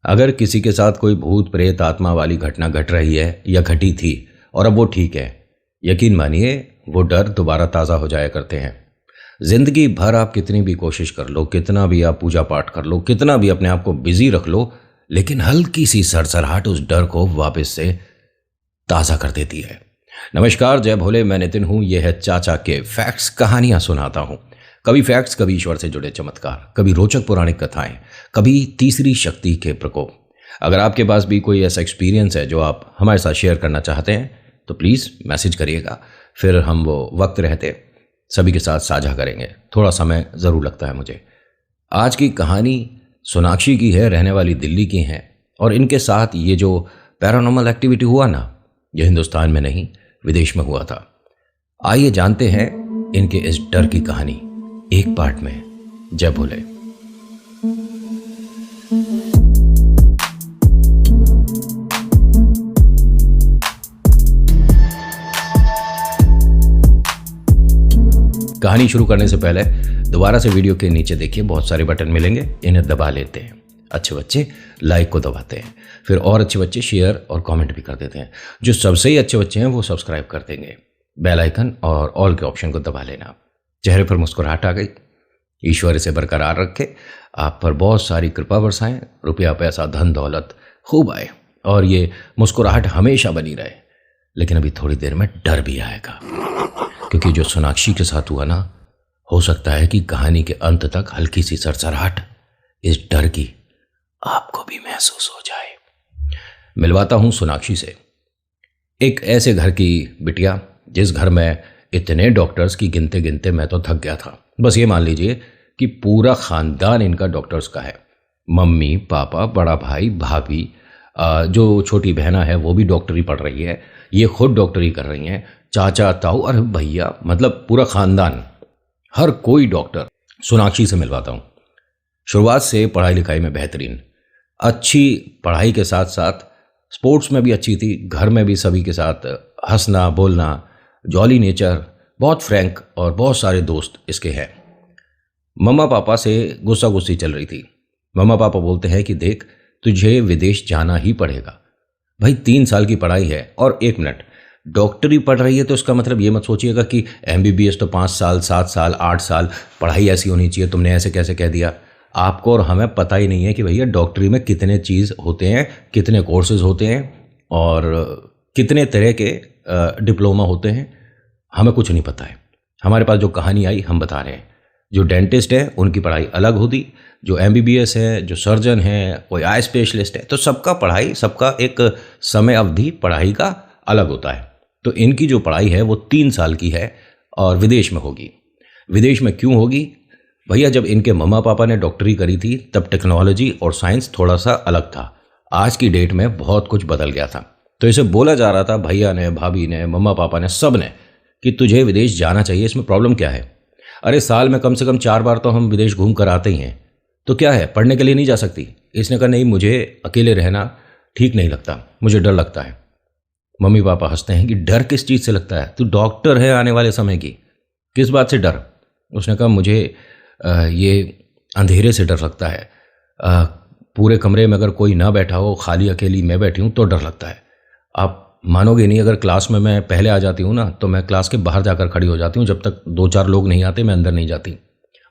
अगर किसी के साथ कोई भूत प्रेत आत्मा वाली घटना घट रही है या घटी थी और अब वो ठीक है, यकीन मानिए वो डर दोबारा ताज़ा हो जाया करते हैं। जिंदगी भर आप कितनी भी कोशिश कर लो, कितना भी आप पूजा पाठ कर लो, कितना भी अपने आप को बिजी रख लो, लेकिन हल्की सी सरसराहट उस डर को वापस से ताज़ा कर देती है। नमस्कार, जय भोले, मैं नितिन हूँ। यह है चाचा के फैक्ट्स, कहानियाँ सुनाता हूँ। कभी फैक्ट्स, कभी ईश्वर से जुड़े चमत्कार, कभी रोचक पौराणिक कथाएं, कभी तीसरी शक्ति के प्रकोप। अगर आपके पास भी कोई ऐसा एक्सपीरियंस है जो आप हमारे साथ शेयर करना चाहते हैं तो प्लीज़ मैसेज करिएगा, फिर हम वो वक्त रहते सभी के साथ साझा करेंगे। थोड़ा समय ज़रूर लगता है मुझे। आज की कहानी सोनाक्षी की है, रहने वाली दिल्ली की हैं, और इनके साथ ये जो पैरानॉर्मल एक्टिविटी हुआ ना, ये हिंदुस्तान में नहीं विदेश में हुआ था। आइए जानते हैं इनके इस डर की कहानी एक पार्ट में। जय भोले। कहानी शुरू करने से पहले दोबारा से वीडियो के नीचे देखिए, बहुत सारे बटन मिलेंगे, इन्हें दबा लेते हैं। अच्छे बच्चे लाइक को दबाते हैं, फिर और अच्छे बच्चे शेयर और कमेंट भी कर देते हैं। जो सबसे ही अच्छे बच्चे हैं वो सब्सक्राइब कर देंगे। बेल आइकन और ऑल के ऑप्शन को दबा लेना। चेहरे पर मुस्कुराहट आ गई। ईश्वर इसे बरकरार रखे, आप पर बहुत सारी कृपा बरसाएं, रुपया पैसा धन दौलत खूब आए और ये मुस्कुराहट हमेशा बनी रहे। लेकिन अभी थोड़ी देर में डर भी आएगा, क्योंकि जो सोनाक्षी के साथ हुआ ना, हो सकता है कि कहानी के अंत तक हल्की सी सरसराहट इस डर की आपको भी महसूस हो जाए। मिलवाता हूं सोनाक्षी से। एक ऐसे घर की बिटिया जिस घर में इतने डॉक्टर्स की गिनते गिनते मैं तो थक गया था। बस ये मान लीजिए कि पूरा खानदान इनका डॉक्टर्स का है। मम्मी पापा, बड़ा भाई, भाभी, जो छोटी बहना है वो भी डॉक्टरी पढ़ रही है, ये खुद डॉक्टरी कर रही हैं, चाचा ताऊ और भैया, मतलब पूरा खानदान, हर कोई डॉक्टर। सोनाक्षी से मिलवाता हूँ। शुरुआत से पढ़ाई लिखाई में बेहतरीन, अच्छी पढ़ाई के साथ साथ स्पोर्ट्स में भी अच्छी थी। घर में भी सभी के साथ हंसना बोलना, जॉली नेचर, बहुत फ्रैंक और बहुत सारे दोस्त इसके हैं। मम्मा पापा से गुस्सा गुस्सी चल रही थी। मम्मा पापा बोलते हैं कि देख, तुझे विदेश जाना ही पड़ेगा। भाई 3 साल की पढ़ाई है, और 1 मिनट, डॉक्टरी पढ़ रही है तो इसका मतलब ये मत सोचिएगा कि MBBS तो 5 साल 7 साल 8 साल पढ़ाई ऐसी होनी चाहिए। तुमने ऐसे कैसे कह दिया? आपको और हमें पता ही नहीं है कि भैया डॉक्टरी में कितने चीज़ होते हैं, कितने कोर्सेज होते हैं और कितने तरह के डिप्लोमा होते हैं। हमें कुछ नहीं पता है। हमारे पास जो कहानी आई हम बता रहे हैं। जो डेंटिस्ट है उनकी पढ़ाई अलग होती, जो MBBS है, जो सर्जन है, कोई आई स्पेशलिस्ट है, तो सबका पढ़ाई, सबका एक समय अवधि पढ़ाई का अलग होता है। तो इनकी जो पढ़ाई है वो 3 साल की है और विदेश में होगी। विदेश में क्यों होगी भैया? जब इनके मम्मा पापा ने डॉक्टरी करी थी तब टेक्नोलॉजी और साइंस थोड़ा सा अलग था। आज की डेट में बहुत कुछ बदल गया था। तो इसे बोला जा रहा था, भैया ने, भाभी ने, मम्मा पापा ने, सब ने, कि तुझे विदेश जाना चाहिए। इसमें प्रॉब्लम क्या है? अरे साल में कम से कम 4 बार तो हम विदेश घूम कर आते ही हैं, तो क्या है, पढ़ने के लिए नहीं जा सकती? इसने कहा नहीं, मुझे अकेले रहना ठीक नहीं लगता, मुझे डर लगता है। मम्मी पापा हंसते हैं कि डर किस चीज़ से लगता है? तू डॉक्टर है आने वाले समय की, किस बात से डर? उसने कहा मुझे ये अंधेरे से डर लगता है। पूरे कमरे में अगर कोई ना बैठा हो, खाली अकेली मैं बैठी हूँ तो डर लगता है। आप मानोगे नहीं, अगर क्लास में मैं पहले आ जाती हूँ ना तो मैं क्लास के बाहर जाकर खड़ी हो जाती हूँ। जब तक 2-4 लोग नहीं आते मैं अंदर नहीं जाती।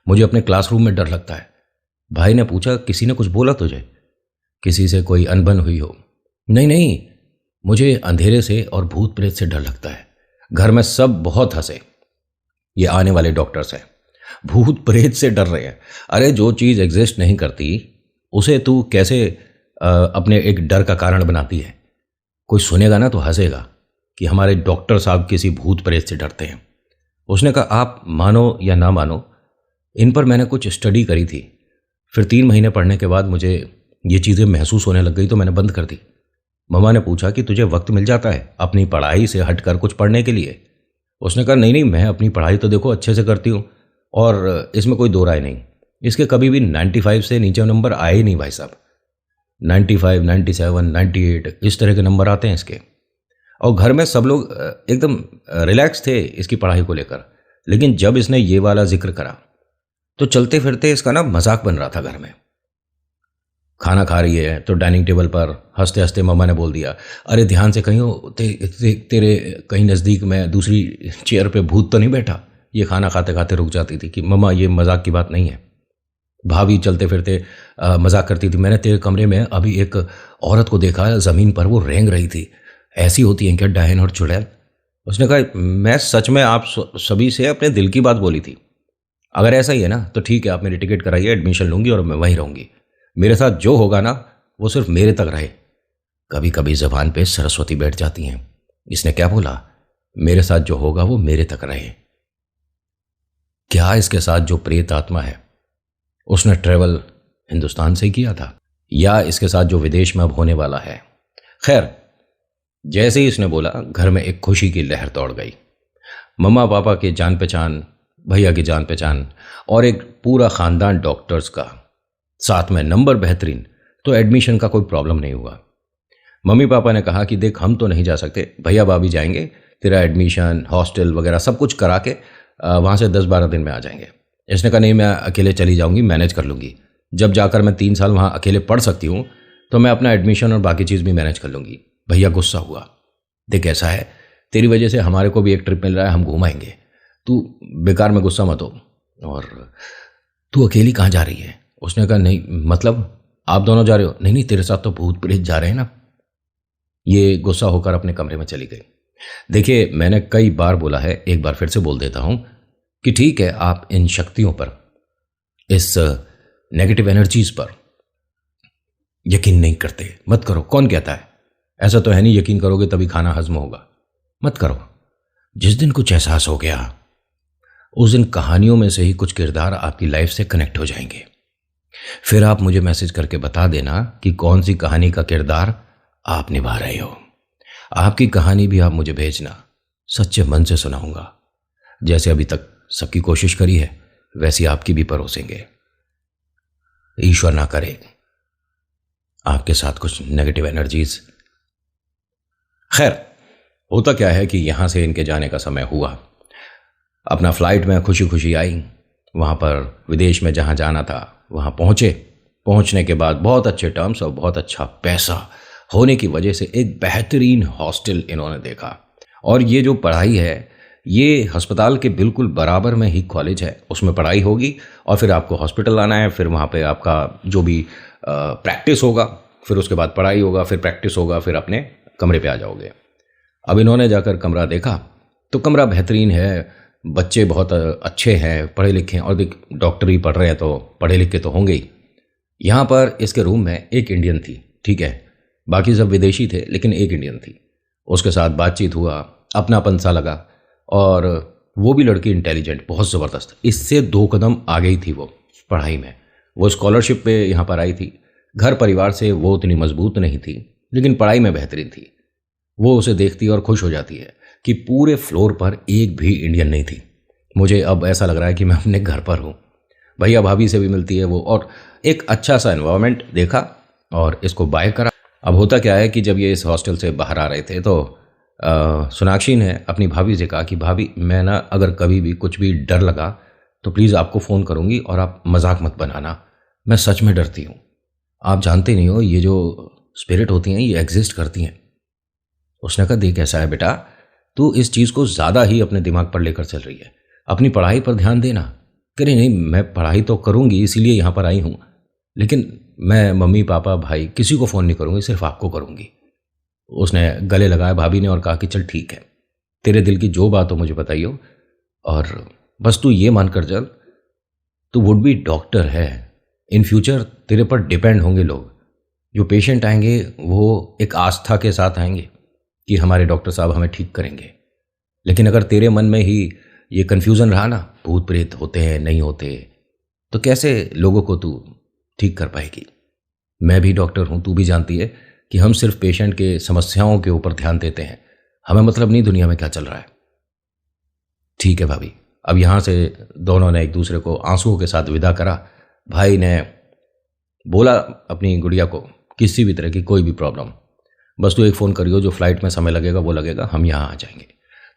मुझे अपने क्लासरूम में डर लगता है। भाई ने पूछा किसी ने कुछ बोला तुझे? किसी से कोई अनबन हुई हो? नहीं नहीं, मुझे अंधेरे से और भूत प्रेत से डर लगता है। घर में सब बहुत हंसे। ये आने वाले डॉक्टर्स हैं, भूत प्रेत से डर रहे हैं। अरे जो चीज़ एग्जिस्ट नहीं करती उसे तू कैसे अपने एक डर का कारण बनाती है? कोई सुनेगा ना तो हंसेगा कि हमारे डॉक्टर साहब किसी भूत प्रेत से डरते हैं। उसने कहा आप मानो या ना मानो, इन पर मैंने कुछ स्टडी करी थी। फिर 3 महीने पढ़ने के बाद मुझे ये चीज़ें महसूस होने लग गई तो मैंने बंद कर दी। मम्मा ने पूछा कि तुझे वक्त मिल जाता है अपनी पढ़ाई से हटकर कुछ पढ़ने के लिए? उसने कहा नहीं नहीं, मैं अपनी पढ़ाई तो देखो अच्छे से करती हूँ और इसमें कोई दो राय नहीं। इसके कभी भी 95 से नीचे नंबर आए ही नहीं भाई साहब। 95, 97, 98 इस तरह के नंबर आते हैं इसके। और घर में सब लोग एकदम रिलैक्स थे इसकी पढ़ाई को लेकर। लेकिन जब इसने ये वाला जिक्र करा तो चलते फिरते इसका ना मजाक बन रहा था घर में। खाना खा रही है तो डाइनिंग टेबल पर हंसते हंसते मम्मा ने बोल दिया, अरे ध्यान से कहीं तेरे कहीं नज़दीक में दूसरी चेयर पे भूत तो नहीं बैठा। ये खाना खाते खाते रुक जाती थी कि मम्मा ये मजाक की बात नहीं है। भाभी चलते फिरते मजाक करती थी, मैंने तेरे कमरे में अभी एक औरत को देखा ज़मीन पर, वो रेंग रही थी, ऐसी होती है क्या डायन और चुड़ैल। उसने कहा, मैं सच में आप सभी से अपने दिल की बात बोली थी। अगर ऐसा ही है ना तो ठीक है, आप मेरी टिकट कराइए, एडमिशन लूँगी और मैं वहीं रहूँगी। मेरे साथ जो होगा ना वो सिर्फ मेरे तक रहे। कभी कभी ज़बान पे सरस्वती बैठ जाती हैं। इसने क्या बोला, मेरे साथ जो होगा वो मेरे तक रहे। क्या इसके साथ जो प्रेत आत्मा है उसने ट्रेवल हिंदुस्तान से किया था, या इसके साथ जो विदेश में अब होने वाला है। खैर, जैसे ही उसने बोला घर में एक खुशी की लहर दौड़ गई। मम्मा पापा के जान पहचान, भैया की जान पहचान और एक पूरा खानदान डॉक्टर्स का, साथ में नंबर बेहतरीन, तो एडमिशन का कोई प्रॉब्लम नहीं हुआ। मम्मी पापा ने कहा कि देख हम तो नहीं जा सकते, भैया भाभी जाएंगे, तेरा एडमिशन हॉस्टल वगैरह सब कुछ करा के वहाँ से 10-12 दिन में आ जाएंगे। इसने कहा नहीं, मैं अकेले चली जाऊँगी, मैनेज कर लूँगी। जब जाकर मैं 3 साल वहाँ अकेले पढ़ सकती हूँ तो मैं अपना एडमिशन और बाकी चीज़ भी मैनेज कर लूँगी। भैया गुस्सा हुआ, देख ऐसा है, तेरी वजह से हमारे को भी एक ट्रिप मिल रहा है, हम घुमाएंगे, तू बेकार में गुस्सा मत हो। और तू अकेली कहाँ जा रही है? उसने कहा नहीं, मतलब आप दोनों जा रहे हो? नहीं नहीं, तेरे साथ तो भूत प्रेत जा रहे हैं ना। ये गुस्सा होकर अपने कमरे में चली गई। देखिए, मैंने कई बार बोला है, एक बार फिर से बोल देता हूं कि ठीक है, आप इन शक्तियों पर, इस नेगेटिव एनर्जीज पर यकीन नहीं करते, मत करो। कौन कहता है? ऐसा तो है नहीं यकीन करोगे तभी खाना हजम होगा, मत करो। जिस दिन कुछ एहसास हो गया उस दिन कहानियों में से ही कुछ किरदार आपकी लाइफ से कनेक्ट हो जाएंगे। फिर आप मुझे मैसेज करके बता देना कि कौन सी कहानी का किरदार आप निभा रहे हो। आपकी कहानी भी आप मुझे भेजना, सच्चे मन से सुनाऊंगा। जैसे अभी तक सबकी कोशिश करी है वैसी आपकी भी परोसेंगे। ईश्वर ना करे आपके साथ कुछ नेगेटिव एनर्जीज। खैर, होता क्या है कि यहां से इनके जाने का समय हुआ। अपना फ्लाइट में खुशी खुशी आई, वहां पर विदेश में जहां जाना था वहां पहुंचे। पहुंचने के बाद बहुत अच्छे टर्म्स और बहुत अच्छा पैसा होने की वजह से एक बेहतरीन हॉस्टल इन्होंने देखा। और ये जो पढ़ाई है, ये अस्पताल के बिल्कुल बराबर में ही कॉलेज है, उसमें पढ़ाई होगी और फिर आपको हॉस्पिटल आना है, फिर वहाँ पे आपका जो भी प्रैक्टिस होगा, फिर उसके बाद पढ़ाई होगा, फिर प्रैक्टिस होगा, फिर अपने कमरे पे आ जाओगे। अब इन्होंने जाकर कमरा देखा तो कमरा बेहतरीन है, बच्चे बहुत अच्छे हैं, पढ़े लिखे हैं, और देख डॉक्टरी पढ़ रहे हैं तो पढ़े लिखे तो होंगे ही। यहाँ पर इसके रूम में एक इंडियन थी, ठीक है, बाकी सब विदेशी थे लेकिन एक इंडियन थी। उसके साथ बातचीत हुआ, अपनापन सा लगा, और वो भी लड़की इंटेलिजेंट, बहुत ज़बरदस्त, इससे 2 कदम आगे ही थी वो पढ़ाई में। वो स्कॉलरशिप पे यहाँ पर आई थी। घर परिवार से वो उतनी मजबूत नहीं थी लेकिन पढ़ाई में बेहतरीन थी। वो उसे देखती और खुश हो जाती है कि पूरे फ्लोर पर एक भी इंडियन नहीं थी। मुझे अब ऐसा लग रहा है कि मैं अपने घर पर हूँ। भैया भाभी से भी मिलती है वो, और एक अच्छा सा एनवायरनमेंट देखा और इसको बाय करा। अब होता क्या है कि जब ये इस हॉस्टल से बाहर आ रहे थे तो सोनाक्षी ने अपनी भाभी से कहा कि भाभी, मैं ना अगर कभी भी कुछ भी डर लगा तो प्लीज़ आपको फ़ोन करूँगी और आप मजाक मत बनाना, मैं सच में डरती हूँ। आप जानते नहीं हो, ये जो स्पिरिट होती हैं ये एग्जिस्ट करती हैं। उसने कहा देख ऐसा है बेटा, तू इस चीज़ को ज़्यादा ही अपने दिमाग पर लेकर चल रही है, अपनी पढ़ाई पर ध्यान देना। कह रही नहीं, मैं पढ़ाई तो करूँगी इसीलिए यहाँ पर आई हूँ, लेकिन मैं मम्मी पापा भाई किसी को फ़ोन नहीं करूँगी, सिर्फ आपको करूँगी। उसने गले लगाया भाभी ने और कहा कि चल ठीक है, तेरे दिल की जो बात हो मुझे बताइयो, और बस तू ये मान कर चल, तू वुड बी डॉक्टर है, इन फ्यूचर तेरे पर डिपेंड होंगे लोग। जो पेशेंट आएंगे वो एक आस्था के साथ आएंगे कि हमारे डॉक्टर साहब हमें ठीक करेंगे, लेकिन अगर तेरे मन में ही ये कन्फ्यूज़न रहा ना, भूत प्रेत होते हैं नहीं होते, तो कैसे लोगों को तू ठीक कर पाएगी। मैं भी डॉक्टर हूँ, तू भी जानती है कि हम सिर्फ पेशेंट के समस्याओं के ऊपर ध्यान देते हैं, हमें मतलब नहीं दुनिया में क्या चल रहा है। ठीक है भाभी। अब यहाँ से दोनों ने एक दूसरे को आंसुओं के साथ विदा करा। भाई ने बोला अपनी गुड़िया को, किसी भी तरह की कोई भी प्रॉब्लम, बस तू एक फ़ोन करियो, जो फ्लाइट में समय लगेगा वो लगेगा, हम यहाँ आ जाएंगे।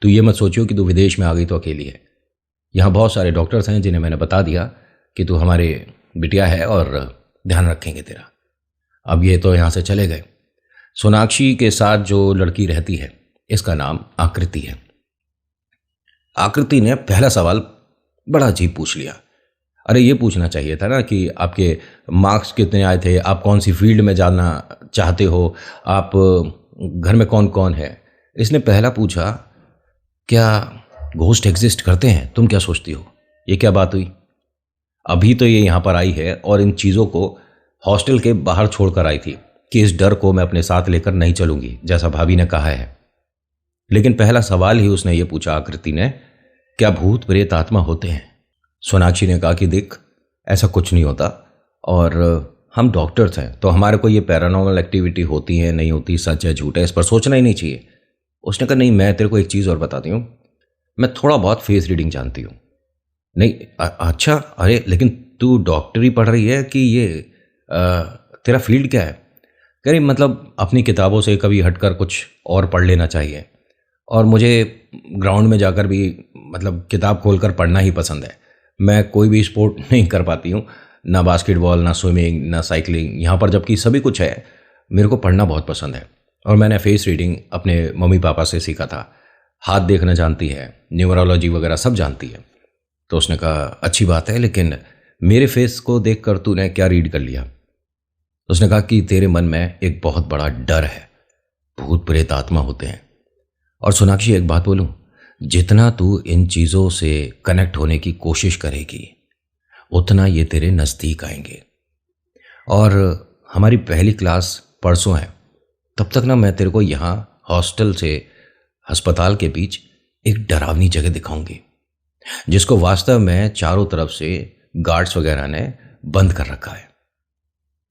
तू ये मत सोचियो कि तू विदेश में आ गई तो अकेली है, यहाँ बहुत सारे डॉक्टर्स हैं जिन्हें मैंने बता दिया कि तू हमारे बिटिया है और ध्यान रखेंगे तेरा। अब ये तो यहाँ से चले गए। सोनाक्षी के साथ जो लड़की रहती है इसका नाम आकृति है। आकृति ने पहला सवाल बड़ा अजीब पूछ लिया। अरे ये पूछना चाहिए था ना कि आपके मार्क्स कितने आए थे, आप कौन सी फील्ड में जाना चाहते हो, आप घर में कौन कौन है। इसने पहला पूछा, क्या घोस्ट एग्जिस्ट करते हैं, तुम क्या सोचती हो। ये क्या बात हुई? अभी तो ये यहाँ पर आई है और इन चीज़ों को हॉस्टल के बाहर छोड़कर आई थी कि इस डर को मैं अपने साथ लेकर नहीं चलूंगी, जैसा भाभी ने कहा है। लेकिन पहला सवाल ही उसने ये पूछा आकृति ने, क्या भूत प्रेत आत्मा होते हैं। सोनाक्षी ने कहा कि देख, ऐसा कुछ नहीं होता और हम डॉक्टर्स हैं तो हमारे को ये पैरानॉर्मल एक्टिविटी होती है नहीं होती, सच है झूठ है, इस पर सोचना ही नहीं चाहिए। उसने कहा नहीं, मैं तेरे को एक चीज़ और बताती हूँ, मैं थोड़ा बहुत फेस रीडिंग जानती हूँ। नहीं अच्छा, अरे लेकिन तू डॉक्टरी पढ़ रही है कि ये तेरा फील्ड क्या है। कह रही मतलब अपनी किताबों से कभी हटकर कुछ और पढ़ लेना चाहिए, और मुझे ग्राउंड में जाकर भी मतलब किताब खोलकर पढ़ना ही पसंद है। मैं कोई भी स्पोर्ट नहीं कर पाती हूँ, ना बास्केटबॉल, ना स्विमिंग, ना साइकिलिंग, यहाँ पर जबकि सभी कुछ है। मेरे को पढ़ना बहुत पसंद है और मैंने फेस रीडिंग अपने मम्मी पापा से सीखा था। हाथ देखना जानती है, न्यूमरोलॉजी वगैरह सब जानती है। तो उसने कहा अच्छी बात है, लेकिन मेरे फेस को देखकर तूने क्या रीड कर लिया। उसने कहा कि तेरे मन में एक बहुत बड़ा डर है, भूत प्रेत आत्मा होते हैं। और सोनाक्षी एक बात बोलूं, जितना तू इन चीज़ों से कनेक्ट होने की कोशिश करेगी उतना ये तेरे नज़दीक आएंगे। और हमारी पहली क्लास परसों है, तब तक ना मैं तेरे को यहाँ हॉस्टल से अस्पताल के बीच एक डरावनी जगह दिखाऊंगी जिसको वास्तव में चारों तरफ से गार्ड्स वगैरह ने बंद कर रखा है।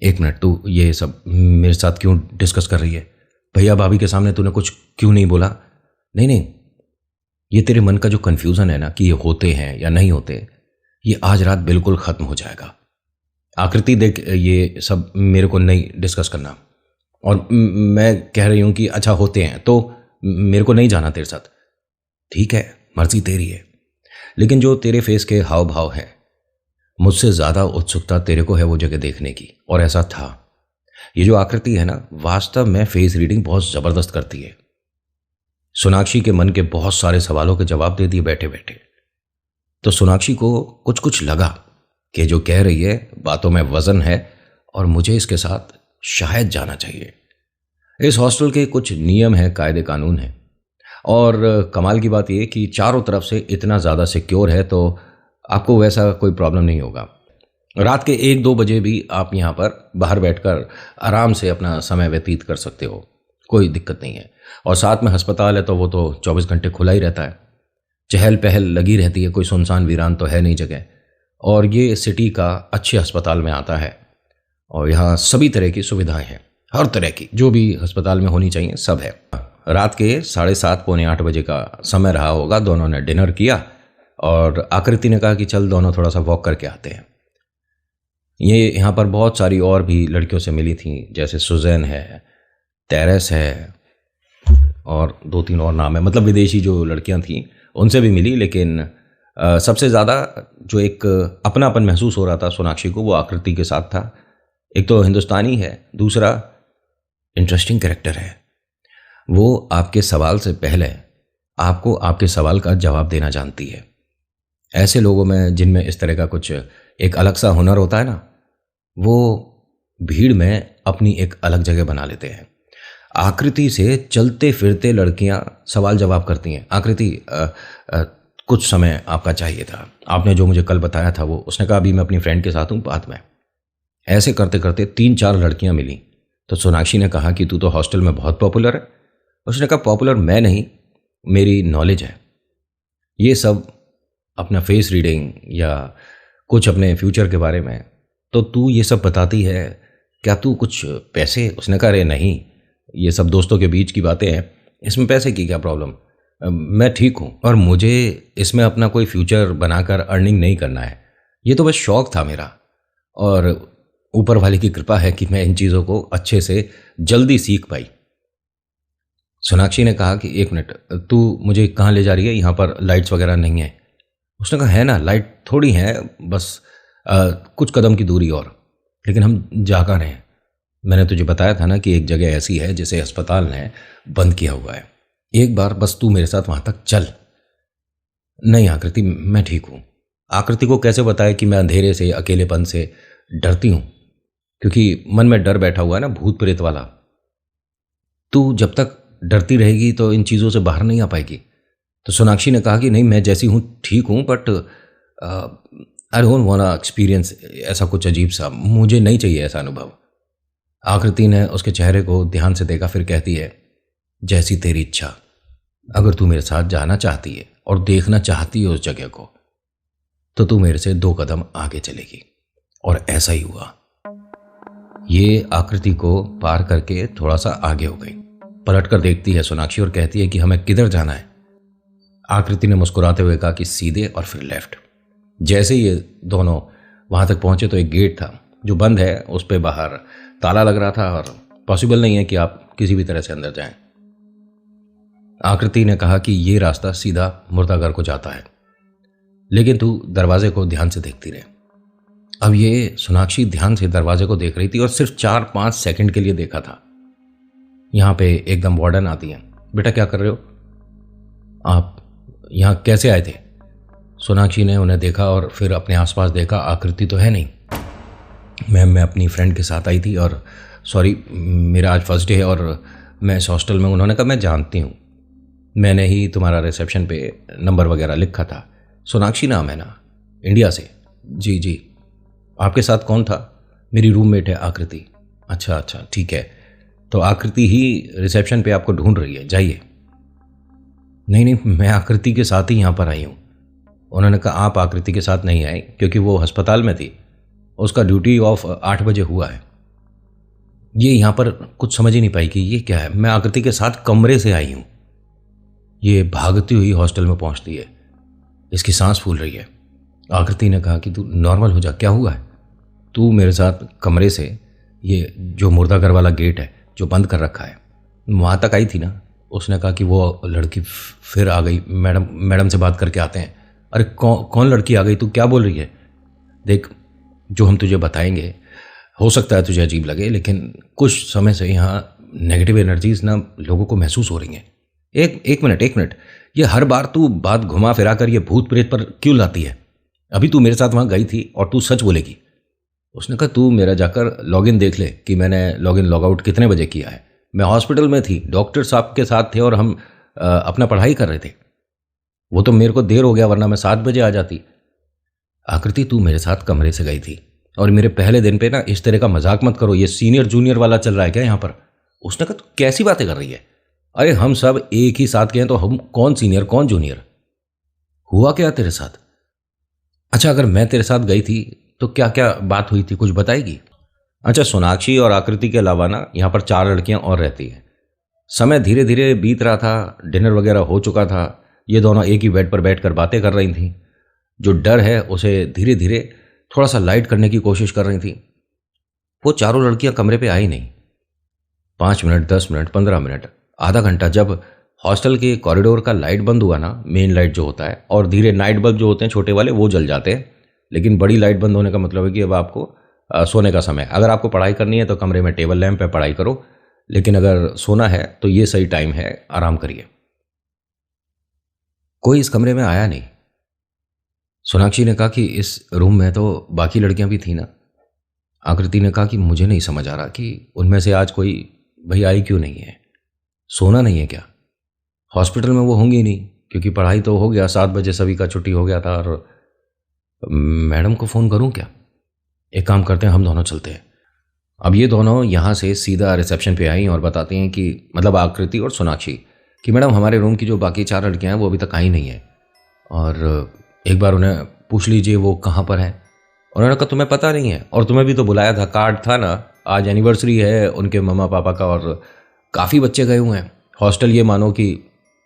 एक मिनट, तू ये सब मेरे साथ क्यों डिस्कस कर रही है? भैया भाभी के सामने तूने कुछ क्यों नहीं बोला? नहीं नहीं, ये तेरे मन का जो कन्फ्यूज़न है ना कि ये होते हैं या नहीं होते, ये आज रात बिल्कुल ख़त्म हो जाएगा। आकृति देख, ये सब मेरे को नहीं डिस्कस करना, और मैं कह रही हूँ कि अच्छा होते हैं तो मेरे को नहीं जाना तेरे साथ। ठीक है, मर्जी तेरी है, लेकिन जो तेरे फेस के हाव भाव है, मुझसे ज़्यादा उत्सुकता तेरे को है वो जगह देखने की। और ऐसा था। ये जो आकृति है ना, वास्तव में फेस रीडिंग बहुत ज़बरदस्त करती है। सोनाक्षी के मन के बहुत सारे सवालों के जवाब दे दिए बैठे बैठे। तो सोनाक्षी को कुछ कुछ लगा कि जो कह रही है बातों में वजन है और मुझे इसके साथ शायद जाना चाहिए। इस हॉस्टल के कुछ नियम हैं, कायदे कानून हैं, और कमाल की बात यह कि चारों तरफ से इतना ज़्यादा सिक्योर है तो आपको वैसा कोई प्रॉब्लम नहीं होगा। रात के 1-2 बजे भी आप यहाँ पर बाहर बैठकर आराम से अपना समय व्यतीत कर सकते हो, कोई दिक्कत नहीं है। और साथ में अस्पताल है तो वो तो 24 घंटे खुला ही रहता है, चहल पहल लगी रहती है, कोई सुनसान वीरान तो है नहीं जगह। और ये सिटी का अच्छे अस्पताल में आता है और यहाँ सभी तरह की सुविधाएं हैं, हर तरह की जो भी अस्पताल में होनी चाहिए सब है। रात के 7:30 पौने 8 बजे का समय रहा होगा। दोनों ने डिनर किया और आकृति ने कहा कि चल दोनों थोड़ा सा वॉक करके आते हैं। ये यहाँ पर बहुत सारी और भी लड़कियों से मिली थी, जैसे सुजैन है, टेरेस है और 2-3 और नाम है, मतलब विदेशी जो लड़कियाँ थीं उनसे भी मिली। लेकिन सबसे ज़्यादा जो एक अपनापन महसूस हो रहा था सोनाक्षी को, वो आकृति के साथ था। एक तो हिंदुस्तानी है, दूसरा इंटरेस्टिंग कैरेक्टर है। वो आपके सवाल से पहले आपको आपके सवाल का जवाब देना जानती है। ऐसे लोगों में जिनमें इस तरह का कुछ एक अलग सा हुनर होता है ना, वो भीड़ में अपनी एक अलग जगह बना लेते हैं। आकृति से चलते फिरते लड़कियां सवाल जवाब करती हैं। आकृति, कुछ समय आपका चाहिए था, आपने जो मुझे कल बताया था वो। उसने कहा अभी मैं अपनी फ्रेंड के साथ हूँ, बाद में। ऐसे करते करते 3-4 लड़कियां मिली। तो सोनाक्षी ने कहा कि तू तो हॉस्टल में बहुत पॉपुलर है। उसने कहा पॉपुलर मैं नहीं, मेरी नॉलेज है। ये सब अपना फेस रीडिंग या कुछ अपने फ्यूचर के बारे में, तो तू ये सब बताती है, क्या तू कुछ पैसे? उसने कहा अरे नहीं, ये सब दोस्तों के बीच की बातें हैं, इसमें पैसे की क्या प्रॉब्लम, मैं ठीक हूँ और मुझे इसमें अपना कोई फ्यूचर बनाकर अर्निंग नहीं करना है। ये तो बस शौक था मेरा और ऊपर वाले की कृपा है कि मैं इन चीज़ों को अच्छे से जल्दी सीख पाई। सोनाक्षी ने कहा कि 1 मिनट, तू मुझे कहाँ ले जा रही है? यहाँ पर लाइट्स वगैरह नहीं है। उसने कहा है ना, लाइट थोड़ी है, बस कुछ कदम की दूरी और, लेकिन हम जा कहाँ रहे हैं? मैंने तुझे बताया था ना कि एक जगह ऐसी है जिसे अस्पताल ने बंद किया हुआ है। एक बार बस तू मेरे साथ वहां तक चल। नहीं आकृति, मैं ठीक हूं। आकृति को कैसे बताए कि मैं अंधेरे से, अकेलेपन से डरती हूं, क्योंकि मन में डर बैठा हुआ है ना, भूत प्रेत वाला। तू जब तक डरती रहेगी तो इन चीज़ों से बाहर नहीं आ पाएगी। तो सोनाक्षी ने कहा कि नहीं, मैं जैसी हूँ ठीक हूँ, but I don't want experience ऐसा कुछ अजीब सा, मुझे नहीं चाहिए ऐसा अनुभव। आकृति ने उसके चेहरे को ध्यान से देखा, फिर कहती है, जैसी तेरी इच्छा। अगर तू मेरे साथ जाना चाहती है और देखना चाहती है उस जगह को, तो तू मेरे से 2 कदम आगे चलेगी। और ऐसा ही हुआ। ये आकृति को पार करके थोड़ा सा आगे हो गई। पलट कर देखती है सोनाक्षी और कहती है कि हमें किधर जाना है। आकृति ने मुस्कुराते हुए कहा कि सीधे और फिर लेफ्ट। जैसे ये दोनों वहां तक पहुंचे तो एक गेट था जो बंद है, उस पे बाहर ताला लग रहा था और पॉसिबल नहीं है कि आप किसी भी तरह से अंदर जाएं। आकृति ने कहा कि ये रास्ता सीधा मुर्दाघर को जाता है, लेकिन तू दरवाजे को ध्यान से देखती रहे। अब ये सोनाक्षी ध्यान से दरवाजे को देख रही थी और सिर्फ 4-5 सेकंड के लिए देखा था। यहां पे एकदम वार्डन आती है। बेटा क्या कर रहे हो? आप यहां कैसे आए थे? सोनाक्षी ने उन्हें देखा और फिर अपने आसपास देखा। आकृति तो है नहीं। मैम, मैं अपनी फ्रेंड के साथ आई थी और सॉरी, मेरा आज फर्स्ट डे है और मैं इस हॉस्टल में। उन्होंने कहा मैं जानती हूँ, मैंने ही तुम्हारा रिसेप्शन पे नंबर वगैरह लिखा था। सोनाक्षी नाम है ना, इंडिया से। जी जी। आपके साथ कौन था? मेरी रूममेट है आकृति। अच्छा अच्छा, ठीक है। तो आकृति ही रिसेप्शन पे आपको ढूंढ रही है, जाइए। नहीं नहीं, मैं आकृति के साथ ही यहाँ पर आई हूँ। उन्होंने कहा आप आकृति के साथ नहीं आए क्योंकि वो अस्पताल में थी, उसका ड्यूटी ऑफ 8 बजे हुआ है। ये यहाँ पर कुछ समझ ही नहीं पाई कि ये क्या है। मैं आकृति के साथ कमरे से आई हूँ। ये भागती हुई हॉस्टल में पहुँचती है, इसकी सांस फूल रही है। आकृति ने कहा कि तू नॉर्मल हो जा, क्या हुआ है? तू मेरे साथ कमरे से, ये जो मुर्दाघर वाला गेट है जो बंद कर रखा है, वहाँ तक आई थी ना? उसने कहा कि वो लड़की फिर आ गई। मैडम से बात करके आते हैं। अरे कौन लड़की आ गई? तू क्या बोल रही है? देख, जो हम तुझे बताएंगे हो सकता है तुझे अजीब लगे, लेकिन कुछ समय से यहाँ नेगेटिव एनर्जीज ना लोगों को महसूस हो रही हैं। एक मिनट, ये हर बार तू बात घुमा फिरा कर ये भूत प्रेत पर क्यों लाती है? अभी तू मेरे साथ वहाँ गई थी और तू सच बोलेगी। उसने कहा तू मेरा जाकर लॉगिन देख ले कि मैंने लॉगिन लॉगआउट कितने बजे किया है। मैं हॉस्पिटल में थी, डॉक्टर साहब के साथ थे और हम अपना पढ़ाई कर रहे थे। वो तो मेरे को देर हो गया, वरना मैं 7 बजे आ जाती। आकृति, तू मेरे साथ कमरे से गई थी और मेरे पहले दिन पे ना इस तरह का मजाक मत करो। ये सीनियर जूनियर वाला चल रहा है क्या यहाँ पर? उसने कहा तू कैसी बातें कर रही है? अरे हम सब एक ही साथ के हैं, तो हम कौन सीनियर कौन जूनियर? हुआ क्या तेरे साथ? अच्छा, अगर मैं तेरे साथ गई थी तो क्या क्या बात हुई थी, कुछ बताएगी? अच्छा, सोनाक्षी और आकृति के अलावा ना यहाँ पर 4 लड़कियां और रहती हैं। समय धीरे धीरे बीत रहा था, डिनर वगैरह हो चुका था। ये दोनों एक ही बेड पर बैठकर बातें कर रही थीं। जो डर है उसे धीरे धीरे थोड़ा सा लाइट करने की कोशिश कर रही थी। वो चारों लड़कियां कमरे पे आई नहीं। 5 मिनट, 10 मिनट, 15 मिनट, आधा घंटा। जब हॉस्टल के कॉरिडोर का लाइट बंद हुआ ना, मेन लाइट जो होता है, और धीरे नाइट बल्ब जो होते हैं छोटे वाले वो जल जाते हैं, लेकिन बड़ी लाइट बंद होने का मतलब है कि अब आपको सोने का समय। अगर आपको पढ़ाई करनी है तो कमरे में टेबल लैंप पे पढ़ाई करो, लेकिन अगर सोना है तो ये सही टाइम है, आराम करिए। कोई इस कमरे में आया नहीं। सोनाक्षी ने कहा कि इस रूम में तो बाकी लड़कियां भी थी ना। आकृति ने कहा कि मुझे नहीं समझ आ रहा कि उनमें से आज कोई भाई आई क्यों नहीं है। सोना नहीं है क्या? हॉस्पिटल में वो होंगी नहीं, क्योंकि पढ़ाई तो हो गया, 7 बजे सभी का छुट्टी हो गया था। और मैडम को फ़ोन करूं क्या? एक काम करते हैं, हम दोनों चलते हैं। अब ये दोनों यहाँ से सीधा रिसेप्शन पे आई और बताती हैं कि, मतलब आकृति और सोनाक्षी, कि मैडम हमारे रूम की जो बाकी 4 लड़कियां हैं वो अभी तक आई नहीं है, और एक बार उन्हें पूछ लीजिए वो कहाँ पर हैं। उन्होंने कहा तुम्हें पता नहीं है, और तुम्हें भी तो बुलाया था, कार्ड था ना, आज एनिवर्सरी है उनके मम्मा पापा का और काफ़ी बच्चे गए हुए हैं। हॉस्टल ये मानो कि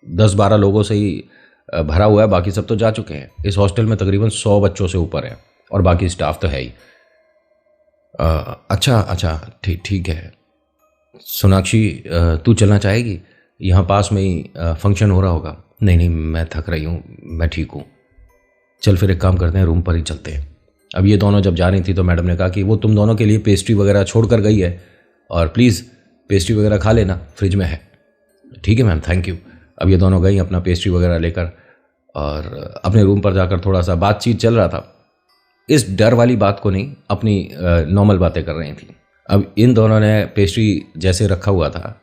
10-12 लोगों से ही भरा हुआ है, बाकी सब तो जा चुके हैं। इस हॉस्टल में तकरीबन 100 बच्चों से ऊपर है और बाकी स्टाफ तो है ही। अच्छा, ठीक है। सोनाक्षी, तू चलना चाहेगी? यहाँ पास में ही फंक्शन हो रहा होगा। नहीं, मैं थक रही हूँ, मैं ठीक हूँ। चल फिर एक काम करते हैं, रूम पर ही चलते हैं। अब ये दोनों जब जा रही थी तो मैडम ने कहा कि वो तुम दोनों के लिए पेस्ट्री वगैरह छोड़ कर गई है, और प्लीज़ पेस्ट्री वगैरह खा लेना, फ्रिज में है। ठीक है मैम, थैंक यू। अब ये दोनों गई अपना पेस्ट्री वगैरह लेकर और अपने रूम पर जाकर थोड़ा सा बातचीत चल रहा था। इस डर वाली बात को नहीं, अपनी नॉर्मल बातें कर रही थी। अब इन दोनों ने पेस्ट्री जैसे रखा हुआ था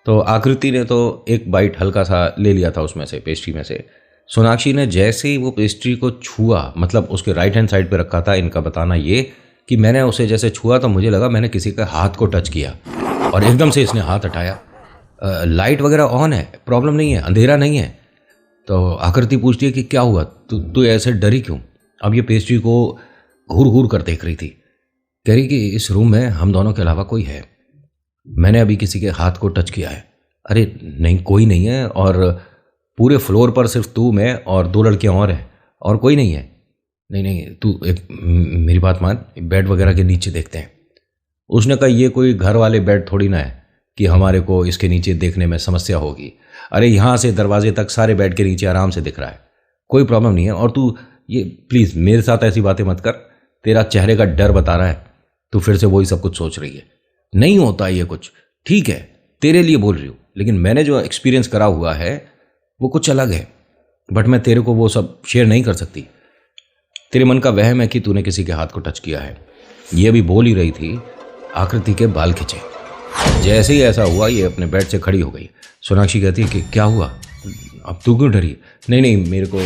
तो आकृति ने तो एक बाइट हल्का सा ले लिया था उसमें से, पेस्ट्री में से। सोनाक्षी ने जैसे ही वो पेस्ट्री को छुआ, मतलब उसके राइट हैंड साइड पे रखा था, इनका बताना ये कि मैंने उसे जैसे छुआ तो मुझे लगा मैंने किसी के हाथ को टच किया और एकदम से इसने हाथ हटाया। लाइट वगैरह ऑन है, प्रॉब्लम नहीं है, अंधेरा नहीं है। तो आकृति पूछती है कि क्या हुआ, तू ऐसे डरी क्यों? अब ये पेस्ट्री को घूर घूर कर देख रही थी। कह रही कि इस रूम में हम दोनों के अलावा कोई है, मैंने अभी किसी के हाथ को टच किया है। अरे नहीं, कोई नहीं है, और पूरे फ्लोर पर सिर्फ तू, मैं और 2 लड़कियां और हैं, और कोई नहीं है। नहीं, तू एक मेरी बात मान, बेड वगैरह के नीचे देखते हैं। उसने कहा ये कोई घर वाले बेड थोड़ी ना है कि हमारे को इसके नीचे देखने में समस्या होगी। अरे यहाँ से दरवाजे तक सारे बेड के नीचे आराम से दिख रहा है, कोई प्रॉब्लम नहीं है। और तू ये प्लीज़ मेरे साथ ऐसी बातें मत कर, तेरा चेहरे का डर बता रहा है, तू फिर से वही सब कुछ सोच रही है। नहीं होता ये कुछ, ठीक है तेरे लिए बोल रही हूँ, लेकिन मैंने जो एक्सपीरियंस करा हुआ है वो कुछ अलग है, बट मैं तेरे को वो सब शेयर नहीं कर सकती। तेरे मन का वहम है कि तूने किसी के हाथ को टच किया है। ये भी बोल ही रही थी, आकृति के बाल खिंचे। जैसे ही ऐसा हुआ ये अपने बेड से खड़ी हो गई। सोनाक्षी कहती है कि क्या हुआ, अब तू क्यों डरी? नहीं, मेरे को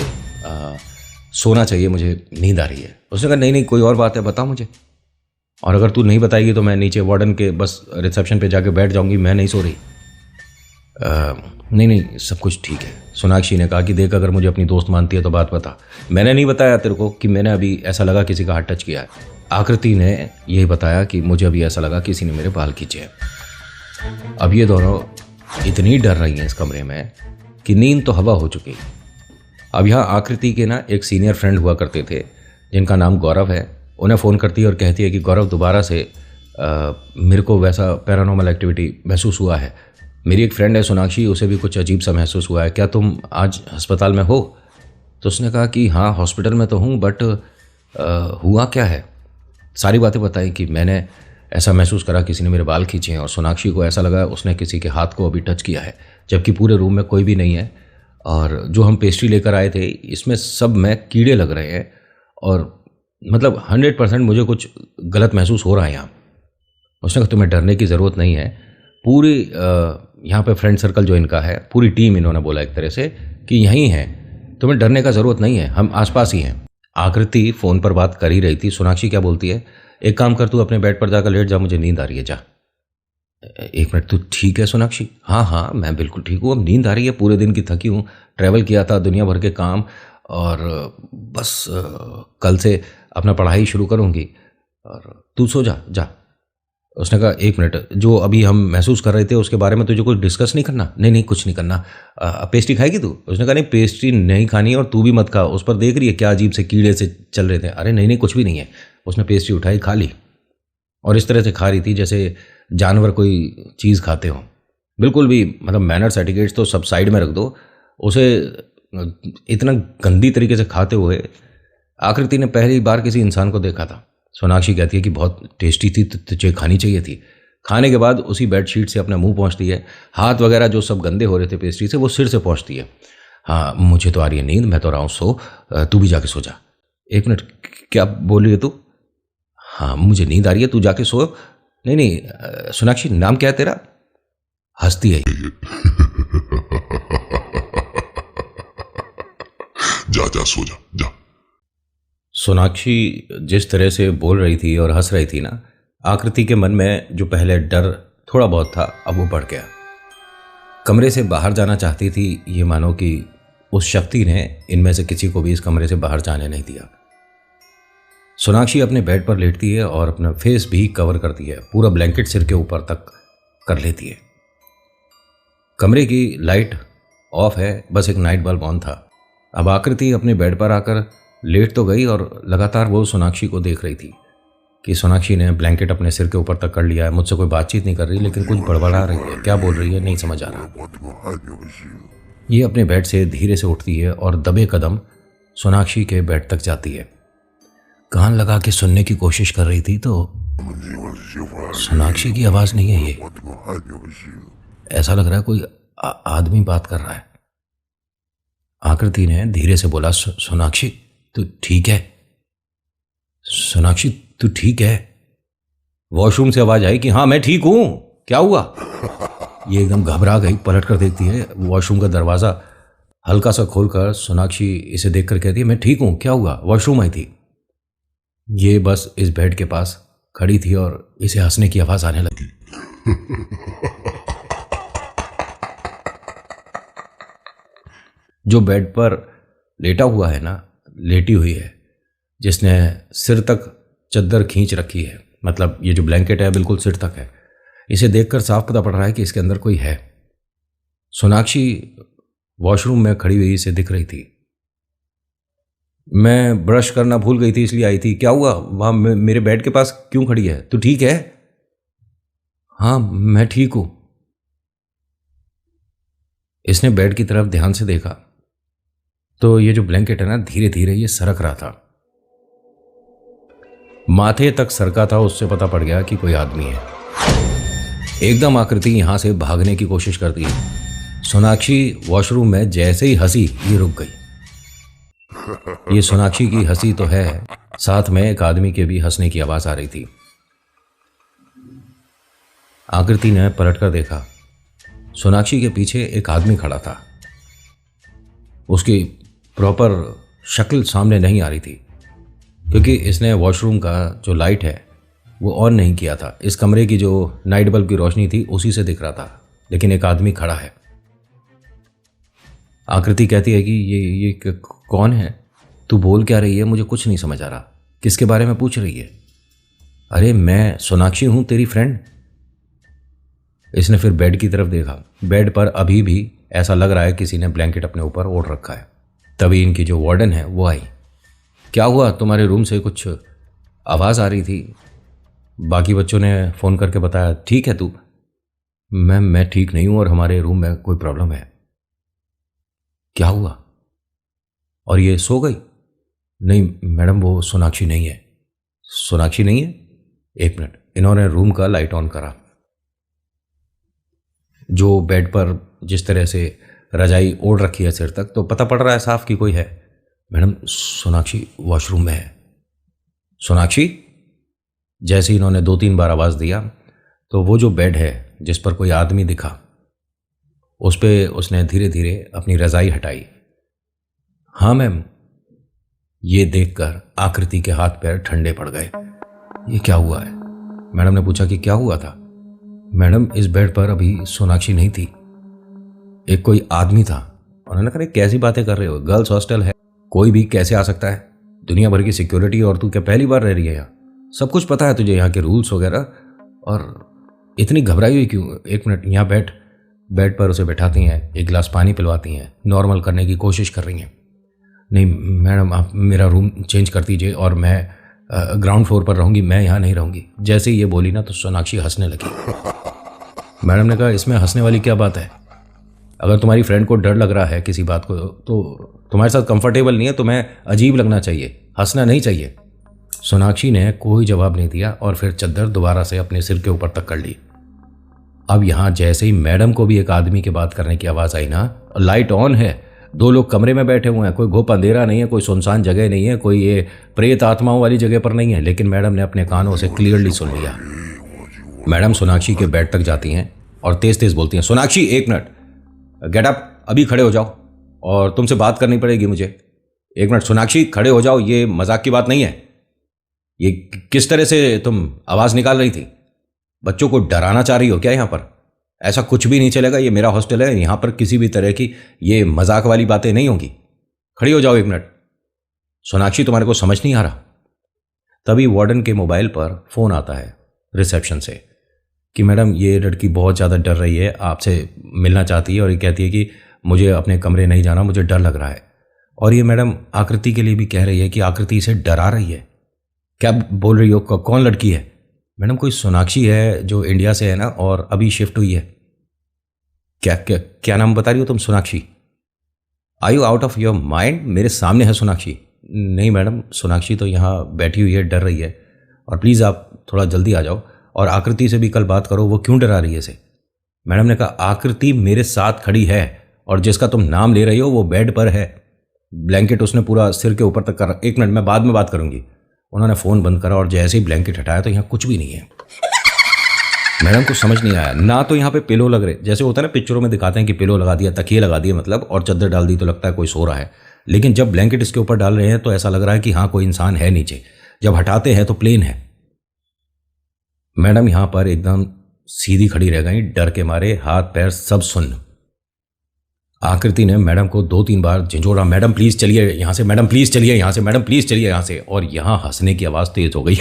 सोना चाहिए, मुझे नींद आ रही है। उसने कहा नहीं, कोई और बात है, बता मुझे, और अगर तू नहीं बताएगी तो मैं नीचे वार्डन के बस रिसेप्शन पे जाके बैठ जाऊंगी, मैं नहीं सो रही। नहीं, सब कुछ ठीक है। सोनाक्षी ने कहा कि देख, अगर मुझे अपनी दोस्त मानती है तो बात बता। मैंने नहीं बताया तेरे को कि मैंने अभी ऐसा लगा किसी का हाथ टच किया है। आकृति ने यही बताया कि मुझे अभी ऐसा लगा किसी ने मेरे बाल खींचे हैं। अब ये दोनों इतनी डर रही हैं इस कमरे में कि नींद तो हवा हो चुकी। अब यहाँ आकृति के ना एक सीनियर फ्रेंड हुआ करते थे जिनका नाम गौरव है। उन्हें फ़ोन करती है और कहती है कि गौरव, दोबारा से मेरे को वैसा पैरानॉर्मल एक्टिविटी महसूस हुआ है। मेरी एक फ्रेंड है सोनाक्षी, उसे भी कुछ अजीब सा महसूस हुआ है, क्या तुम आज अस्पताल में हो? तो उसने कहा कि हाँ हॉस्पिटल में तो हूँ, बट हुआ क्या है? सारी बातें बताई कि मैंने ऐसा महसूस करा किसी ने मेरे बाल खींचे हैं, और सोनाक्षी को ऐसा लगा उसने किसी के हाथ को अभी टच किया है, जबकि पूरे रूम में कोई भी नहीं है। और जो हम पेस्ट्री लेकर आए थे इसमें सब में कीड़े लग रहे हैं, और मतलब 100% मुझे कुछ गलत महसूस हो रहा है यहाँ। उसने कहा तुम्हें डरने की ज़रूरत नहीं है, पूरी यहाँ पे फ्रेंड सर्कल जो इनका है, पूरी टीम, इन्होंने बोला एक तरह से कि यहीं है, तुम्हें डरने का ज़रूरत नहीं है, हम आसपास ही हैं। आकृति फ़ोन पर बात कर ही रही थी। सोनाक्षी क्या बोलती है, एक काम कर, तू अपने बेड पर जाकर लेट जा, मुझे नींद आ रही है, जा। 1 मिनट, तू ठीक है सोनाक्षी? हाँ, मैं बिल्कुल ठीक हूँ, अब नींद आ रही है, पूरे दिन की थकी हूँ, ट्रैवल किया था, दुनिया भर के काम, और बस कल से अपना पढ़ाई शुरू करूँगी, और तू सो जा। उसने कहा 1 मिनट, जो अभी हम महसूस कर रहे थे उसके बारे में तुझे कुछ डिस्कस नहीं करना? नहीं, कुछ नहीं करना। पेस्ट्री खाएगी तू? उसने कहा नहीं, पेस्ट्री नहीं खानी, और तू भी मत खा, उस पर देख रही है क्या अजीब से कीड़े से चल रहे थे। अरे नहीं, कुछ भी नहीं है। उसने पेस्ट्री उठाई, खा ली, और इस तरह से खा रही थी जैसे जानवर कोई चीज़ खाते हो। बिल्कुल भी मतलब मैनर्स एटिकेट्स तो सब साइड में रख दो। उसे इतना गंदी तरीके से खाते हुए आकृति ने पहली बार किसी इंसान को देखा था। सोनाक्षी कहती है कि बहुत टेस्टी थी, तो तुझे खानी चाहिए थी। खाने के बाद उसी बेडशीट से अपना मुंह पहुंचती है, हाथ वगैरह जो सब गंदे हो रहे थे पेस्ट्री से वो सिर से पहुंचती है। हाँ, मुझे तो आ रही है नींद, मैं तो रहा हूँ, सो तू भी जाके सो जा। 1 मिनट, क्या बोल रही है तू? हाँ, मुझे नींद आ रही है, तू जाके सो। नहीं, सोनाक्षी नाम क्या है तेरा? हंसती है। जा सो जा। सोनाक्षी जिस तरह से बोल रही थी और हंस रही थी ना, आकृति के मन में जो पहले डर थोड़ा बहुत था अब वो बढ़ गया। कमरे से बाहर जाना चाहती थी, ये मानो कि उस शक्ति ने इनमें से किसी को भी इस कमरे से बाहर जाने नहीं दिया। सोनाक्षी अपने बेड पर लेटती है और अपना फेस भी कवर करती है, पूरा ब्लैंकेट सिर के ऊपर तक कर लेती है। कमरे की लाइट ऑफ है, बस एक नाइट बल्ब ऑन था। अब आकृति अपने बेड पर आकर लेट तो गई और लगातार वो सोनाक्षी को देख रही थी कि सोनाक्षी ने ब्लैंकेट अपने सिर के ऊपर तक कर लिया है, मुझसे कोई बातचीत नहीं कर रही, लेकिन कुछ बड़बड़ा रही है, क्या बोल रही है नहीं समझ आ रहा। ये अपने बेड से धीरे से उठती है और दबे कदम सोनाक्षी के बेड तक जाती है। कान लगा के सुनने की कोशिश कर रही थी तो सोनाक्षी की आवाज़ नहीं है ये। ऐसा लग रहा है कोई आदमी बात कर रहा है। आकृति ने धीरे से बोला, सोनाक्षी तू ठीक है? सोनाक्षी तू ठीक है? वॉशरूम से आवाज आई कि हाँ मैं ठीक हूं, क्या हुआ? ये एकदम घबरा गई, पलट कर देखती है, वॉशरूम का दरवाज़ा हल्का सा खोलकर सोनाक्षी इसे देखकर कहती है मैं ठीक हूं, क्या हुआ? वॉशरूम आई थी। ये बस इस बेड के पास खड़ी थी और इसे हंसने की आवाज़ आने लगी। जो बेड पर लेटा हुआ है ना, लेटी हुई है, जिसने सिर तक चद्दर खींच रखी है, मतलब ये जो ब्लैंकेट है बिल्कुल सिर तक है, इसे देखकर साफ पता पड़ रहा है कि इसके अंदर कोई है। सोनाक्षी वॉशरूम में खड़ी हुई इसे दिख रही थी। मैं ब्रश करना भूल गई थी इसलिए आई थी। क्या हुआ? वहाँ मेरे बेड के पास क्यों खड़ी है? तू ठीक है? हाँ मैं ठीक हूं। इसने बेड की तरफ ध्यान से देखा तो ये जो ब्लैंकेट है ना, धीरे धीरे ये सरक रहा था। माथे तक सरका था, उससे पता पड़ गया कि कोई आदमी है। एकदम आकृति यहां से भागने की कोशिश करती है। सोनाक्षी वॉशरूम में जैसे ही हंसी, ये रुक गई। ये सोनाक्षी की हंसी तो है, साथ में एक आदमी के भी हंसने की आवाज आ रही थी। आकृति ने पलटकर देखा, सोनाक्षी के पीछे एक आदमी खड़ा था। उसकी प्रॉपर शक्ल सामने नहीं आ रही थी क्योंकि इसने वॉशरूम का जो लाइट है वो ऑन नहीं किया था। इस कमरे की जो नाइट बल्ब की रोशनी थी उसी से दिख रहा था, लेकिन एक आदमी खड़ा है। आकृति कहती है कि ये कौन है? तू बोल क्या रही है? मुझे कुछ नहीं समझ आ रहा। किसके बारे में पूछ रही है? अरे मैं सोनाक्षी हूं, तेरी फ्रेंड। इसने फिर बेड की तरफ देखा। बेड पर अभी भी ऐसा लग रहा है किसी ने ब्लैंकेट अपने ऊपर ओढ़ रखा है। तभी इनकी जो वार्डन है वो आई। क्या हुआ? तुम्हारे रूम से कुछ आवाज़ आ रही थी। बाकी बच्चों ने फ़ोन करके बताया। ठीक है तू? मैम मैं ठीक नहीं हूँ और हमारे रूम में कोई प्रॉब्लम है। क्या हुआ? और ये सो गई? नहीं मैडम, वो सोनाक्षी नहीं है। सोनाक्षी नहीं है? एक मिनट। इन्होंने रूम का लाइट ऑन करा। जो बेड पर जिस तरह से रजाई ओढ़ रखी है सिर तक, तो पता पड़ रहा है साफ कि कोई है। मैडम सोनाक्षी वॉशरूम में है। सोनाक्षी? जैसे ही इन्होंने 2-3 बार आवाज़ दिया तो वो जो बेड है जिस पर कोई आदमी दिखा, उस पर उसने धीरे धीरे अपनी रजाई हटाई। हाँ मैम। ये देखकर आकृति के हाथ पैर ठंडे पड़ गए। ये क्या हुआ है? मैडम ने पूछा कि क्या हुआ था। मैडम इस बेड पर अभी सोनाक्षी नहीं थी, एक कोई आदमी था। उन्होंने कहा कैसी बातें कर रहे हो, गर्ल्स हॉस्टल है, कोई भी कैसे आ सकता है? दुनिया भर की सिक्योरिटी, और तू क्या पहली बार रह रही है यहाँ? सब कुछ पता है तुझे, यहाँ के रूल्स वगैरह, और इतनी घबराई हुई क्यों? एक मिनट यहाँ बैठ। बेड पर उसे बैठाती हैं, एक गिलास पानी पिलवाती हैं, नॉर्मल करने की कोशिश कर रही हैं। नहीं मैडम आप मेरा रूम चेंज कर दीजिए और मैं ग्राउंड फ्लोर पर रहूँगी, मैं यहाँ नहीं रहूँगी। जैसे ही ये बोली ना तो सोनाक्षी हंसने लगी। मैडम ने कहा इसमें हंसने वाली क्या बात है? अगर तुम्हारी फ्रेंड को डर लग रहा है किसी बात को, तो तुम्हारे साथ कंफर्टेबल नहीं है, तुम्हें अजीब लगना चाहिए, हंसना नहीं चाहिए। सोनाक्षी ने कोई जवाब नहीं दिया और फिर चद्दर दोबारा से अपने सिर के ऊपर तक कर ली। अब यहाँ जैसे ही मैडम को भी एक आदमी के बात करने की आवाज़ आई ना, लाइट ऑन है, 2 लोग कमरे में बैठे हुए हैं, कोई घुप अंधेरा नहीं है, कोई सुनसान जगह नहीं है, कोई ये प्रेत आत्माओं वाली जगह पर नहीं है, लेकिन मैडम ने अपने कानों से क्लियरली सुन लिया। मैडम सोनाक्षी के बेड तक जाती हैं और तेज तेज बोलती हैं, सोनाक्षी एक मिनट, गेट अप, अभी खड़े हो जाओ और तुमसे बात करनी पड़ेगी मुझे। एक मिनट सोनाक्षी, खड़े हो जाओ, ये मजाक की बात नहीं है। ये किस तरह से तुम आवाज़ निकाल रही थी? बच्चों को डराना चाह रही हो क्या यहाँ पर? ऐसा कुछ भी नहीं चलेगा, ये मेरा हॉस्टल है, यहाँ पर किसी भी तरह की ये मजाक वाली बातें नहीं होंगी। खड़ी हो जाओ एक मिनट। सोनाक्षी तुम्हारे को समझ नहीं आ रहा? तभी वार्डन के मोबाइल पर फ़ोन आता है रिसेप्शन से कि मैडम ये लड़की बहुत ज़्यादा डर रही है, आपसे मिलना चाहती है और ये कहती है कि मुझे अपने कमरे नहीं जाना, मुझे डर लग रहा है। और ये मैडम आकृति के लिए भी कह रही है कि आकृति इसे डरा रही है। क्या बोल रही हो? कौन लड़की है? मैडम कोई सोनाक्षी है जो इंडिया से है ना और अभी शिफ्ट हुई है। क्या क्या क्या नाम बता रही हो तुम? Sonakshi? Are you out of your mind? मेरे सामने है सोनाक्षी। नहीं मैडम, सोनाक्षी तो यहाँ बैठी हुई है, डर रही है, और प्लीज़ आप थोड़ा जल्दी आ जाओ और आकृति से भी कल बात करो, वो क्यों डरा रही है इसे। मैडम ने कहा आकृति मेरे साथ खड़ी है और जिसका तुम नाम ले रही हो वो बेड पर है, ब्लैंकेट उसने पूरा सिर के ऊपर तक कर। एक मिनट, मैं बाद में बात करूंगी। उन्होंने फ़ोन बंद करा और जैसे ही ब्लैंकेट हटाया तो यहाँ कुछ भी नहीं है। मैडम को समझ नहीं आया, ना तो यहाँ पे पिलो लग रहे, जैसे होता है ना पिक्चरों में दिखाते हैं कि पिलो लगा दिया, तकिए लगा दिए मतलब, और चादर डाल दी तो लगता है कोई सो रहा है, लेकिन जब ब्लैंकेट इसके ऊपर डाल रहे हैं तो ऐसा लग रहा है कि हाँ कोई इंसान है नीचे, जब हटाते हैं तो प्लेन है। मैडम यहाँ पर एकदम सीधी खड़ी रह गई, डर के मारे हाथ पैर सब सुन्न। आकृति ने मैडम को 2-3 बार झिझोड़ा, मैडम प्लीज चलिए यहाँ से, मैडम प्लीज चलिए यहाँ से, मैडम प्लीज चलिए यहाँ से, और यहाँ हंसने की आवाज तेज हो गई।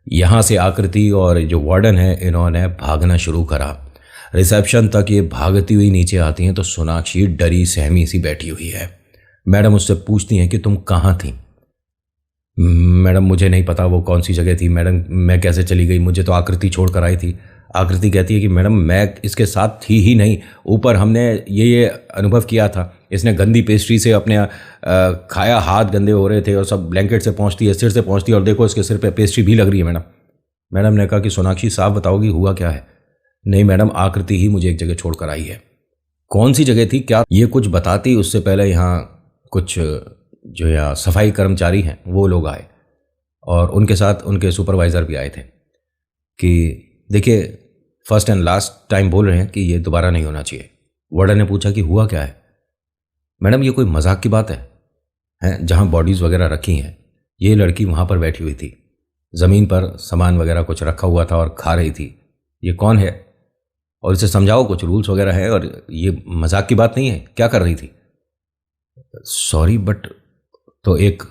यहां से आकृति और जो वार्डन है इन्होंने भागना शुरू करा। रिसेप्शन तक ये भागती हुई नीचे आती हैं तो सोनाक्षी डरी सहमी सी बैठी हुई है। मैडम उससे पूछती हैं कि तुम कहाँ थी। मैडम मुझे नहीं पता वो कौन सी जगह थी, मैडम मैं कैसे चली गई, मुझे तो आकृति छोड़ कर आई थी। आकृति कहती है कि मैडम मैं इसके साथ थी ही नहीं, ऊपर हमने ये अनुभव किया था, इसने गंदी पेस्ट्री से अपने खाया, हाथ गंदे हो रहे थे और सब ब्लैंकेट से पहुंचती है, सिर से पहुंचती है, और देखो इसके सिर पे पेस्ट्री भी लग रही है। मैडम ने कहा कि सोनाक्षी साफ बताओगी हुआ क्या है। नहीं मैडम, आकृति ही मुझे एक जगह छोड़कर आई है। कौन सी जगह थी, क्या ये कुछ बताती। उससे पहले यहाँ कुछ जो यहाँ सफाई कर्मचारी हैं वो लोग आए और उनके साथ उनके सुपरवाइज़र भी आए थे कि देखिए फर्स्ट एंड लास्ट टाइम बोल रहे हैं कि ये दोबारा नहीं होना चाहिए। वार्डन ने पूछा कि हुआ क्या है। मैडम ये कोई मजाक की बात है जहाँ बॉडीज़ वगैरह रखी हैं, ये लड़की वहाँ पर बैठी हुई थी, ज़मीन पर सामान वगैरह कुछ रखा हुआ था और खा रही थी, ये कौन है और इसे समझाओ, कुछ रूल्स वगैरह है और ये मजाक की बात नहीं है, क्या कर रही थी। सॉरी बट, तो एक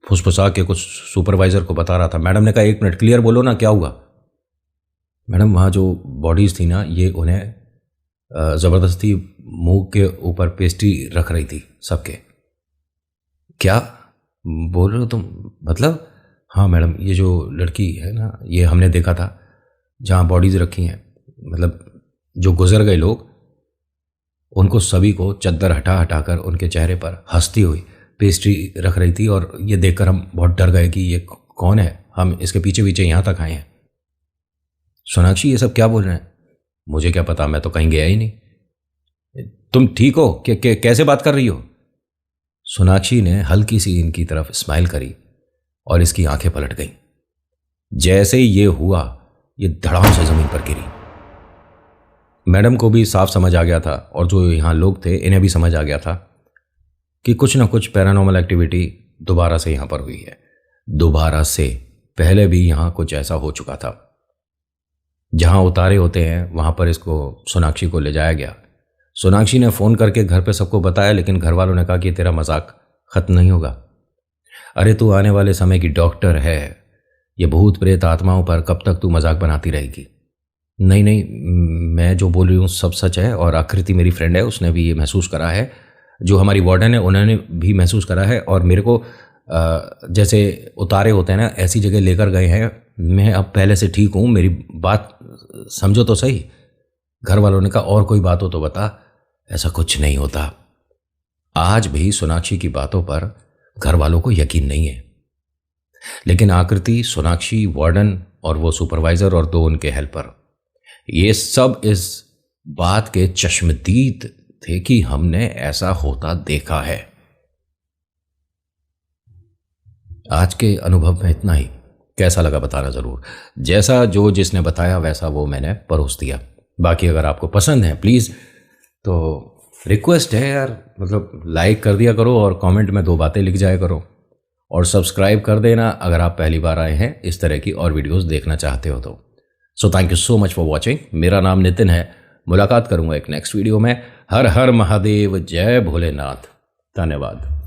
फुसफुसा के कुछ सुपरवाइज़र को बता रहा था। मैडम ने कहा 1 मिनट, क्लियर बोलो ना क्या हुआ। मैडम वहाँ जो बॉडीज़ थी ना, ये उन्हें ज़बरदस्ती मुंह के ऊपर पेस्ट्री रख रही थी सबके। क्या बोल रहे हो तुम, मतलब। हाँ मैडम, ये जो लड़की है ना, ये हमने देखा था जहाँ बॉडीज़ रखी हैं, मतलब जो गुजर गए लोग, उनको सभी को चद्दर हटा हटा कर उनके चेहरे पर हंसती हुई पेस्ट्री रख रही थी, और ये देखकर हम बहुत डर गए कि ये कौन है, हम इसके पीछे पीछे यहाँ तक आए हैं। सोनाक्षी ये सब क्या बोल रहे हैं, मुझे क्या पता, मैं तो कहीं गया ही नहीं। तुम ठीक हो, कैसे बात कर रही हो। सोनाक्षी ने हल्की सी इनकी तरफ स्माइल करी और इसकी आंखें पलट गईं। जैसे ही ये हुआ, ये धड़ाम से जमीन पर गिरी। मैडम को भी साफ समझ आ गया था और जो यहाँ लोग थे इन्हें भी समझ आ गया था कि कुछ ना कुछ पैरानॉर्मल एक्टिविटी दोबारा से यहाँ पर हुई है। दोबारा से पहले भी यहाँ कुछ ऐसा हो चुका था। जहाँ उतारे होते हैं वहाँ पर इसको सोनाक्षी को ले जाया गया। सोनाक्षी ने फ़ोन करके घर पे सबको बताया, लेकिन घर वालों ने कहा कि तेरा मजाक ख़त्म नहीं होगा। अरे तू आने वाले समय की डॉक्टर है, ये भूत प्रेत आत्माओं पर कब तक तू मजाक बनाती रहेगी। नहीं नहीं, मैं जो बोल रही हूँ सब सच है, और आकृति मेरी फ्रेंड है, उसने भी ये महसूस करा है, जो हमारी वार्डन है उन्होंने भी महसूस करा है, और मेरे को जैसे उतारे होते हैं ना, ऐसी जगह लेकर गए हैं। मैं अब पहले से ठीक हूँ, मेरी बात समझो तो सही। घर वालों ने कहा और कोई बात हो तो बता। ऐसा कुछ नहीं होता। आज भी सोनाक्षी की बातों पर घर वालों को यकीन नहीं है, लेकिन आकृति, सोनाक्षी, वार्डन और वो सुपरवाइजर और 2 उनके हेल्पर, ये सब इस बात के चश्मदीद थे कि हमने ऐसा होता देखा है। आज के अनुभव में इतना ही। कैसा लगा बताना ज़रूर। जैसा जो जिसने बताया वैसा वो मैंने परोस दिया। बाकी अगर आपको पसंद है प्लीज़, तो रिक्वेस्ट है यार, मतलब लाइक कर दिया करो और कमेंट में 2 बातें लिख जाया करो, और सब्सक्राइब कर देना अगर आप पहली बार आए हैं इस तरह की और वीडियोस देखना चाहते हो तो। So thank you so much for watching. मेरा नाम नितिन है। मुलाकात करूंगा एक नेक्स्ट वीडियो में। हर हर महादेव, जय भोलेनाथ। धन्यवाद।